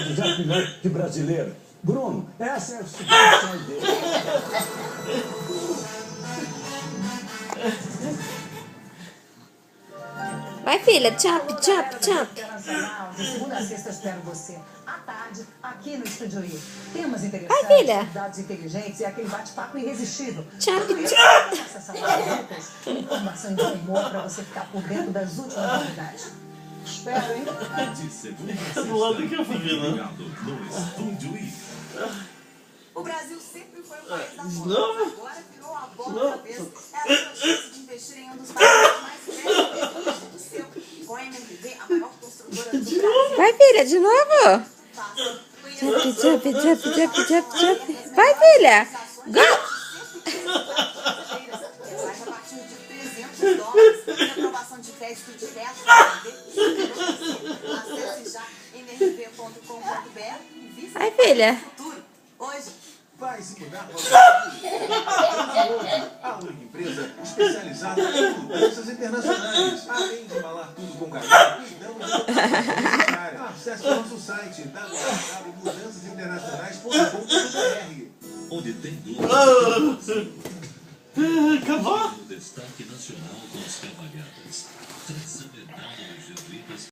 de jardineiro brasileiro. Bruno, essa é a situação dele. Vai, filha, chop, chop, chop. De segunda a sexta, espero você. À tarde, aqui no Estúdio I. Temas interessantes, Vai, filha. dados inteligentes e aquele bate-papo irresistível. Chop, Tudo isso chop. nessa sala de dicas, informação e humor para você ficar por dentro das últimas novidades. Espero, hein? De segunda a É do lado que eu fui, fique né? ligado no Estúdio I. O Brasil sempre foi um país da moda, Não. mas agora virou a bola na cabeça. É a sua chance de investir em um dos países mais velhos do seu. Com a MRV, a maior construtora do Brasil. Vai, filha, de novo. Faça. Chop, chop, chop, chop, chop, chop. Vai, filha. Go. Sai a partir de $300 e aprovação de crédito direto para acesse já mrv.com.br e vista Vai, filha. o futuro. Hoje, Vai se mudar para a única empresa especializada em mudanças internacionais. Além de embalar tudo com carinho, cuidamos da área. Acesse o nosso site www.mudançasinternacionais.com.br. Onde tem dúvida, Acabou? o destaque nacional com as cavalhadas. Transcendental dos jesuítas.